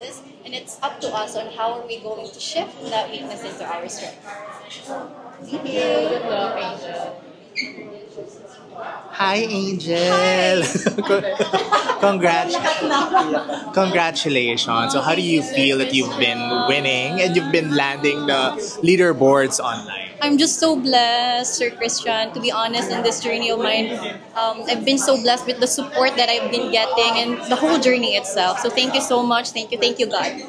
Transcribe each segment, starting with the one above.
this, and it's up to us on how are we going to shift that weakness into our strength. Thank you. Good luck, Angel. Hi, Angel. Hi. Congrats. Congratulations. So, how do you feel that you've been winning and you've been landing the leaderboards online? I'm just so blessed, Sir Christian. To be honest, in this journey of mine, I've been so blessed with the support that I've been getting and the whole journey itself. So thank you so much. Thank you, God.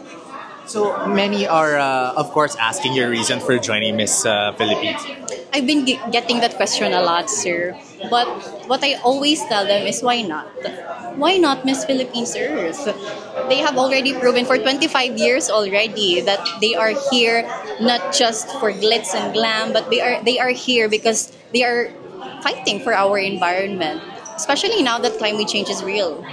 So, many are, of course, asking your reason for joining Miss Philippines. I've been getting that question a lot, sir. But what I always tell them is why not? Why not Miss Philippines Earth? They have already proven for 25 years already that they are here not just for glitz and glam, but they are here because they are fighting for our environment, especially now that climate change is real.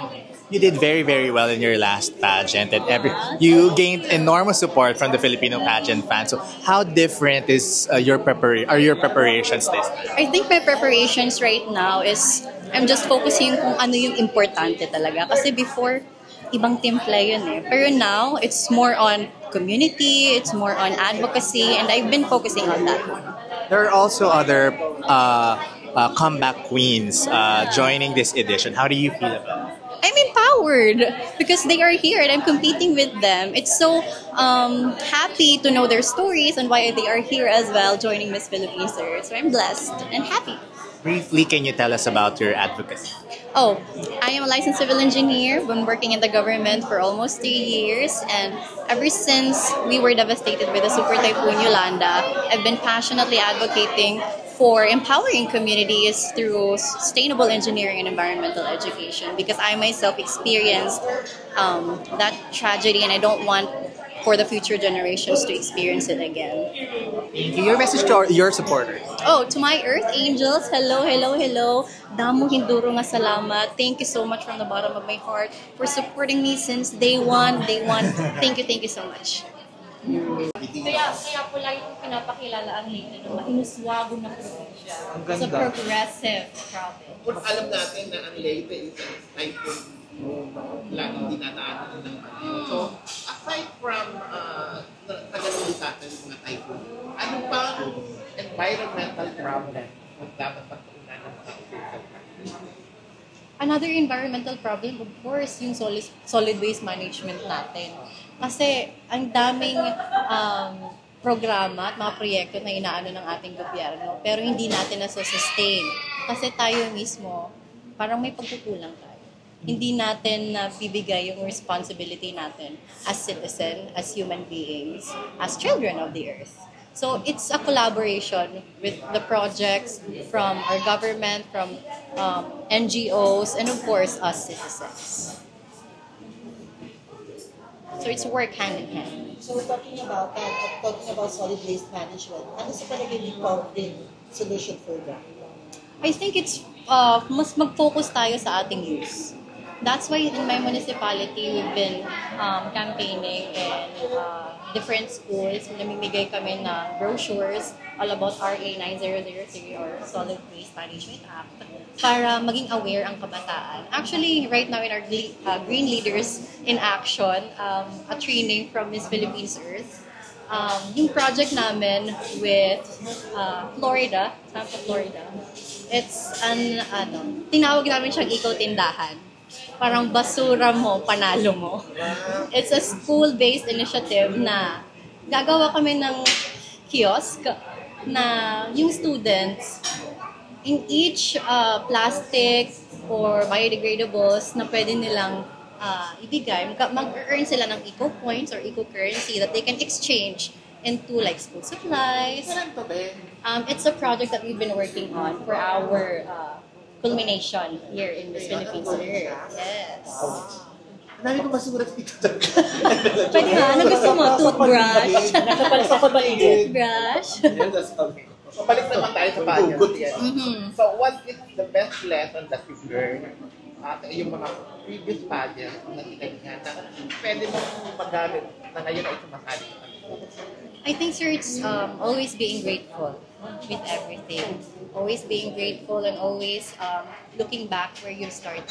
You did very, very well in your last pageant, and you gained enormous support from the Filipino pageant fans. So, how different is your preparations this time? I think my preparations right now is I'm just focusing kung ano yung importante talaga. Kasi before, ibang timpla yun eh. Pero now, it's more on community, it's more on advocacy, and I've been focusing on that. There are also other comeback queens joining this edition. How do you feel about it? I'm empowered because they are here and I'm competing with them. It's so happy to know their stories and why they are here as well, joining Miss Philippines Earth. So I'm blessed and happy. Briefly, can you tell us about your advocacy? Oh, I am a licensed civil engineer. Been working in the government for almost 3 years, and ever since we were devastated by the super typhoon Yolanda, I've been passionately advocating for empowering communities through sustainable engineering and environmental education because I myself experienced that tragedy and I don't want for the future generations to experience it again. Thank you. Your message to your supporters. Oh, to my Earth Angels, hello, hello, hello. Damo hinduro nga salamat. Thank you so much from the bottom of my heart for supporting me since day one, day one. Thank you so much. Kaya po lagi kong pinapakilala ang Leyte ng mahinuswago na probinsya. It's a progressive province. Kung alam natin na ang Leyte is a typhoon laging dinadaanan ng so, aside from tagalulitatan ng mga typhoon, ano pa environmental problem ang dapat pagtuunan ng mga official? Another environmental problem, of course, yung solid waste management natin. Kasi ang daming programa at mga proyekto na inaano ng ating gobyerno, pero hindi natin nasa-sustain. Kasi tayo mismo, parang may pagkukulang tayo. Hindi natin bibigay yung responsibility natin as citizen, as human beings, as children of the earth. So it's a collaboration with the projects from our government, from NGOs, and of course, us citizens. So it's work hand in hand. So we're talking about that, talking about solid waste management. Ano sa palagay mo yung solution for that? I think it's mas mag-focus tayo sa ating use. That's why in my municipality, we've been campaigning in different schools. Namimigay kami ng brochures all about RA 9003 or Solid Waste Management Act para maging aware ang kabataan. Actually, right now in our Green Leaders in Action, a training from Miss Philippines Earth, yung project namin with Florida, Tampa, Florida, it's tinawag namin siyang ikaw-tindahan. Parang basura mo, panalo mo. It's a school-based initiative na gagawa kami ng kiosk na yung students in each plastic or biodegradables na pwede nilang ibigay, mag-earn sila ng eco-points or eco-currency that they can exchange into like school supplies. It's a project that we've been working on for our culmination here in the Philippines. Yes. Dami ko masulat dito. Pwede nga, ano gusto mo? Toothbrush? Toothbrush? Pabalik naman tayo sa pageant. So, what is the best lesson that you've learned yung mga previous pageants na tinagyan na pwede mong magamit na ngayon ay sumasali ka? I think, sir, it's always being grateful with everything. Always being grateful and always looking back where you started.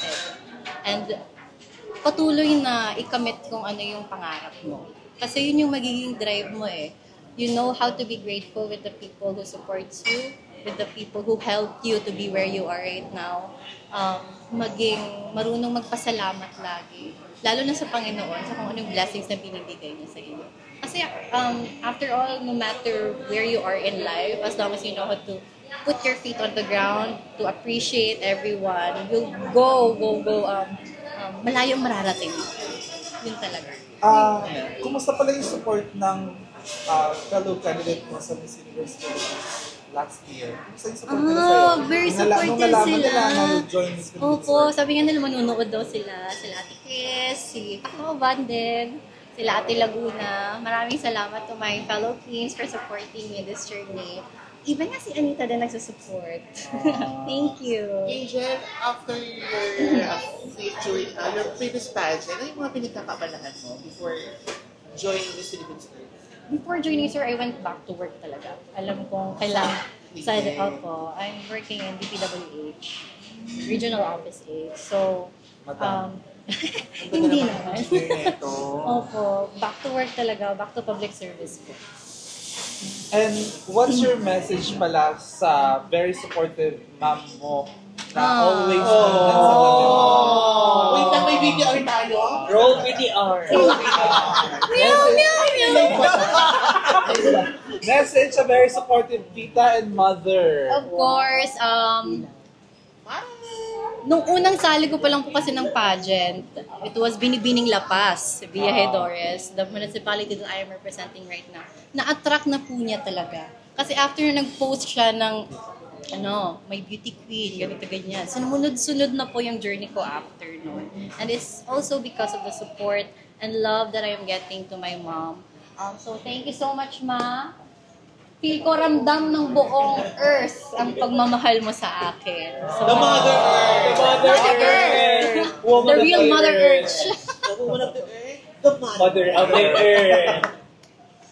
And patuloy na ikamit kung ano yung pangarap mo. Kasi yun yung magiging drive mo eh. You know how to be grateful with the people who supports you, with the people who helped you to be where you are right now. Maging marunong magpasalamat lagi. Lalo na sa Panginoon, sa kung anong blessings na binibigay niya sa iyo. Kasi after all, no matter where you are in life, as long as you know how to put your feet on the ground, to appreciate everyone, you'll go, malayong mararating. Yun talaga. Kumusta pala yung support ng fellow candidate mo sa Miss Universe Philippines last year? Kumusta yung support nila sa'yo? Very Nung supportive nalaman sila. nila na join Miss Philippines. Opo, sabi nga nila manunood daw sila. Sila Ate Chris, si Paco Bandeg, sila Ate Laguna. Maraming salamat to my fellow queens for supporting me in this journey. Even nga si Anita din nagsusupport. Thank you. Angel, after your previous pageant, ano yung mga pinagkakabalahan mo before joining Miss Philippines? Before joining, sir, I went back to work talaga. Alam kong kailangan I'm working in DPWH, Regional Office 8. So, hindi naman. Opo, back to work talaga, back to public service po. And what's your message pala sa very supportive mom mo na always nandyan sa tabi mo? Wait lang, may VTR tayo? Roll VTR. Message sa very supportive tita and mother. Of course, nung unang sali ko pa lang po kasi ng pageant, it was Binibining La Paz, Villahedores, the municipality that I am representing right now. Na-attract na po niya talaga. Kasi after na nag-post siya ng, may beauty queen, ganito ganyan. Sunod-sunod na po yung journey ko after noon. And it's also because of the support and love that I am getting to my mom. So thank you so much, Ma. Feel ko ramdam ng buong earth ang pagmamahal mo sa akin. So, The Mother Earth. Mother Earth. The real Mother Earth. The Mother of the Earth.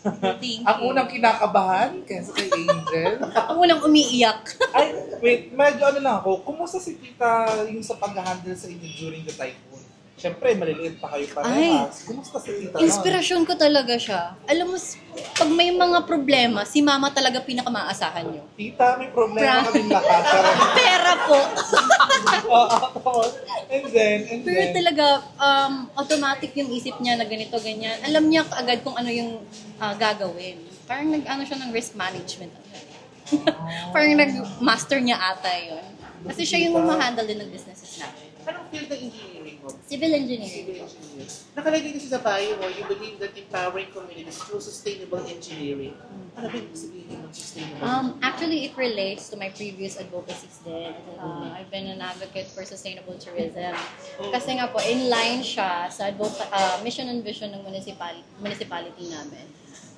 Thank Ang you. unang kinakabahan kaysa kay Angel. Ang unang umiiyak. Ay, wait, medyo lang ako. Kumusta si tita yung sa pag-handle sa inyo during the typhoon? Siyempre, maliliit pa kayo parehas. Kumusta si tita nun? Inspirasyon ko talaga siya. Alam mo, pag may mga problema, si mama talaga pinakamaasahan niyo. Tita, may problema kaming lakas. Pera po. And then, Pero talaga, automatic yung isip niya na ganito, ganyan. Alam niya agad kung ano yung gagawin. Parang nag-ano siya ng risk management. Parang nag-master niya ata yun. Kasi siya yung humahandle din ng businesses natin. Anong field ng engineering mo? Civil engineering. Civil engineering. Nakalagay kasi sa bio mo, you believe that empowering communities through sustainable engineering. Ano ba yung sabihin ng sustainable? Actually, it relates to my previous advocacies din. I've been an advocate for sustainable tourism. Kasi nga po, in line siya sa mission and vision ng municipality namin.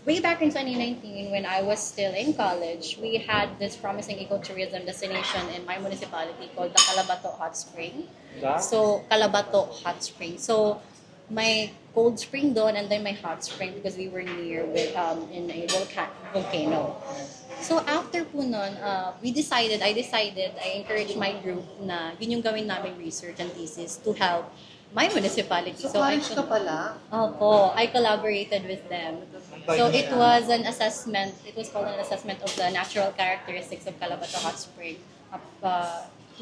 Way back in 2019, when I was still in college, we had this promising ecotourism destination in my municipality called the Calabato Hot Spring. So, Calabato Hot Spring. So, my cold spring doon and then my hot spring because we were near with in a volcano. So, after po nun, I encouraged my group na yun yung gawin namin research and thesis to help my municipality. So college ka pala? Opo, I collaborated with them. So it was an assessment, it was called an assessment of the natural characteristics of Calabato Hot Spring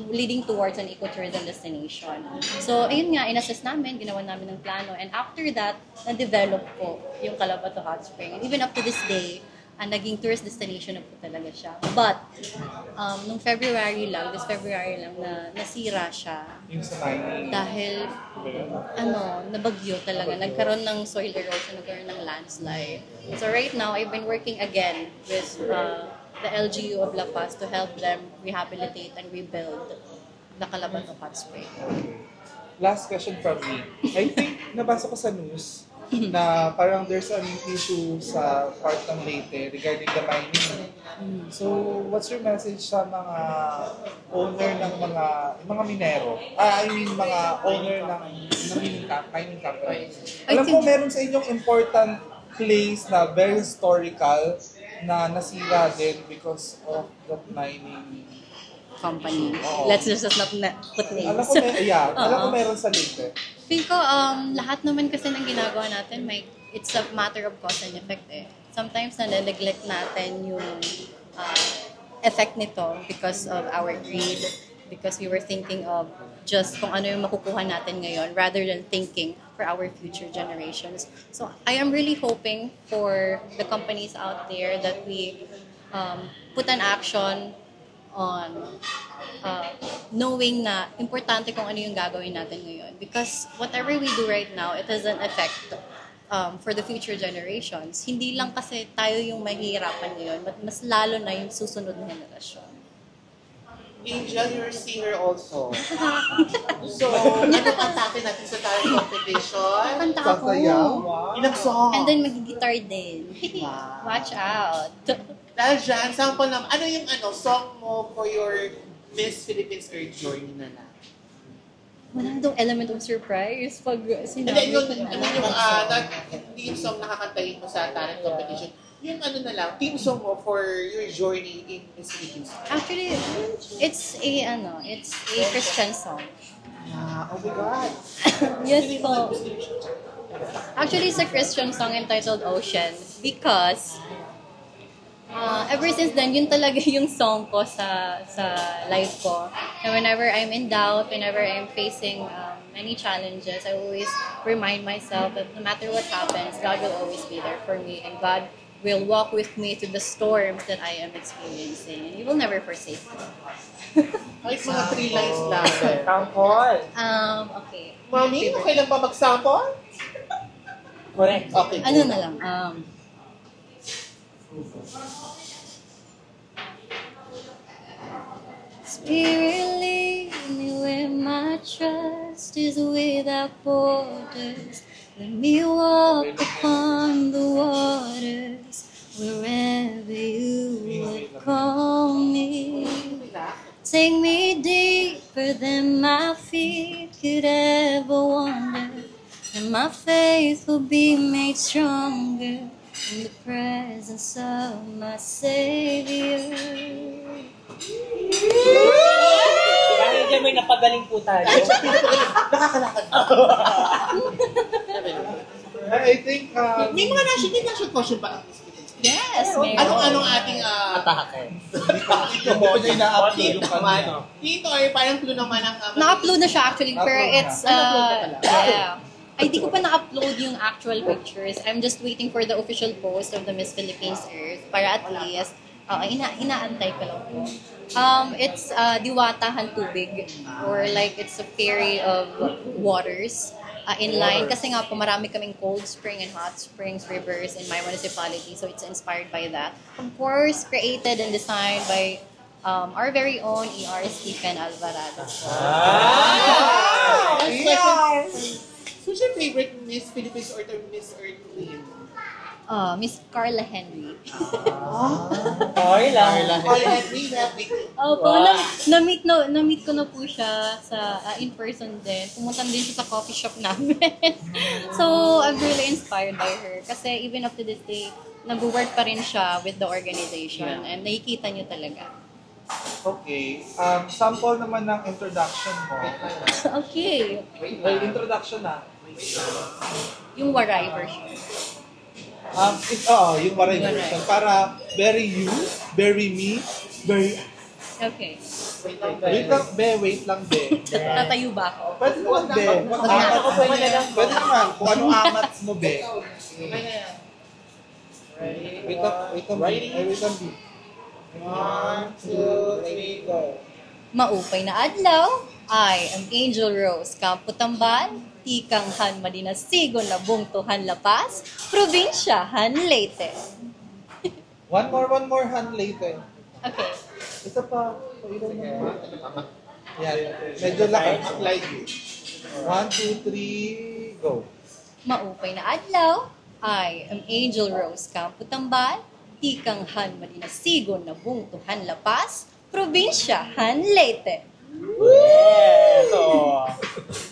leading towards an ecotourism destination. So ayun nga, in-assess namin, ginawa namin ng plano, and after that, na-develop po yung Calabato Hot Spring. And even up to this day, naging tourist destination na po talaga siya. But, nung this February lang, na nasira siya. Yung sa timing. Dahil, nabagyo talaga. Nagkaroon ng soil erosion, nagkaroon ng landslide. So right now, I've been working again with the LGU of La Paz to help them rehabilitate and rebuild the Calabato Hot Spring. Last question from me. I think, nabasa ko sa news, na parang there's an issue sa part ng Leyte regarding the mining. So, what's your message sa mga owner ng mga minero? Mga owner ng mining company. Alam ko meron sa inyong important place na very historical na nasira din because of that mining company. Let's just not put names. Alam ko, alam ko meron sa Leyte. Feel ko, lahat naman kasi ng ginagawa natin, it's a matter of cause and effect eh. Sometimes na-neglect natin yung effect nito because of our greed, because we were thinking of just kung ano yung makukuha natin ngayon rather than thinking for our future generations. So I am really hoping for the companies out there that we put an action on knowing na importante kung ano yung gagawin natin ngayon. Because whatever we do right now, it has an effect for the future generations. Hindi lang kasi tayo yung mahihirapan ngayon, but mas lalo na yung susunod na henerasyon. Angel, you're a singer also. So, ano kantatin natin sa talent competition? Kanta ako. Ilang song? And then mag-guitar din. Watch out. Dahil dyan, sample naman, ano yung song mo for your Miss Philippines Earth Journey na na? Wala daw element of surprise pag Hindi, sinabi yung, ko na. hindi yung song nakakantahin mo sa talent competition. Yung na lang, team song mo for your journey in Miss Philippines. Actually, it's a Christian song. Oh my God. Yes po. Actually, it's a Christian song entitled Ocean because ever since then, yun talaga yung song ko sa life ko. And whenever I'm in doubt, whenever I'm facing many challenges, I always remind myself that no matter what happens, God will always be there for me. And God will walk with me through the storms that I am experiencing. And He will never forsake me. Kahit mga 3 lines lang. Sample. Okay. Mami, okay lang ba mag-sample? Correct. Okay. Ano na lang, Spirit, lead me where my trust is without borders. Let me walk upon the waters wherever you would call me. Take me deeper than my feet could ever wander, and my faith will be made stronger in the presence of my Savior. Dahil dyan may napagaling po tayo. Nakakalakad. I think, May mga national question ba ang Miss Philippines? Yes, meron. Anong ating atake? ito mo na ina-upload yung kanina. Dito ay parang clue naman ang... Na-upload na siya actually, pero Na-upload it's, na. yeah. Ay, di ko pa na-upload yung actual pictures. I'm just waiting for the official post of the Miss Philippines Earth para at least, inaantay ko lang po. It's Diwatahan Tubig, or like it's a fairy of waters in line. Kasi nga po marami kaming cold spring and hot springs rivers in my municipality, so it's inspired by that. Of course, created and designed by our very own ER Stephen Alvarado. Who's your favorite Miss Philippines or Miss Earth Queen? Miss Carla Henry. Okay lang. Or Henry, happy. Opo, na-meet ko na po siya sa in person din. Pumunta din siya sa coffee shop namin. So, I'm really inspired by her. Kasi even up to this day, nag-work pa rin siya with the organization. And nakikita niyo talaga. Okay. Sample naman ng introduction mo. Okay. Well, introduction na. Yung Waray version. Yung Waray version. Para very you, very me, very... Okay. Wait lang, be. Tatayo ba ako? Pwede naman, be. Pwede naman. Kung anong amats mo, be. Wait lang, be. 1, 2, 3, go. Maupay na adlaw, I am Angel Rose, Campo Tambal, Tikanghan Madinasigon na Bungtuhan Lapas, Probinsyahan Leyte. One more hand later. Okay. Isa pa. Pailan mo. Yan. Medyo lakas. Apply you. 1, 2, 3, go. Maupay na adlaw, I am Angel Rose, Campo Tambal, Tikanghan Madinasigon na Bungtuhan Lapas, Probinsyahan Leyte. Yes! Oh.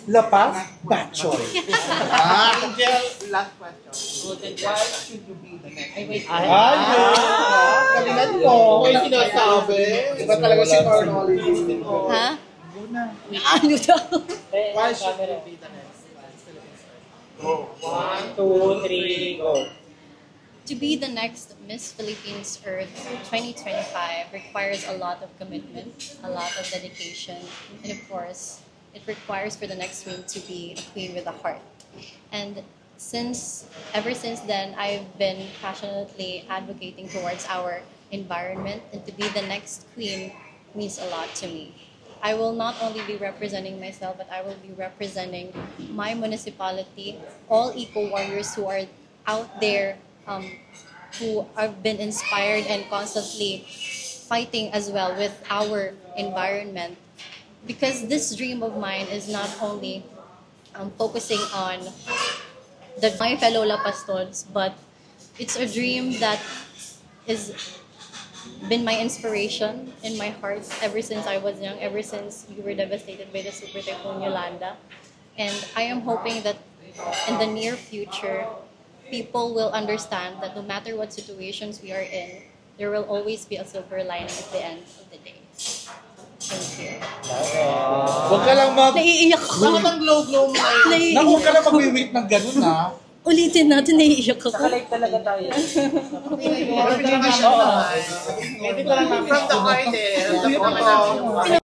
Lapas, Batchoy. Angel last question. Why should you be the next? Ay, galingan mo. May sinasabi. Iba talaga si Carnoli. Ha? Ano daw? Why should you be the next? Go. 1, 2, 3, go. To be the next Miss Philippines Earth 2025 requires a lot of commitment, a lot of dedication, and of course, it requires for the next queen to be a queen with a heart. And ever since then, I've been passionately advocating towards our environment, and to be the next queen means a lot to me. I will not only be representing myself, but I will be representing my municipality, all eco warriors who are out there, who have been inspired and constantly fighting as well with our environment. Because this dream of mine is not only focusing on my fellow Lapastons, but it's a dream that is been my inspiration in my heart ever since I was young, ever since we were devastated by the Super Typhoon Yolanda. And I am hoping that in the near future, people will understand that no matter what situations we are in, there will always be a silver lining at the end of the day. Thank you. Huwag ka lang Naiiyak ako. Bakit ang glow-glow mo ngayon? Na huwag ka lang mag-wait ng ganun, ha? Ulitin natin, naiiyak ako. Nakalive talaga tayo. From the heart, eh. From the heart,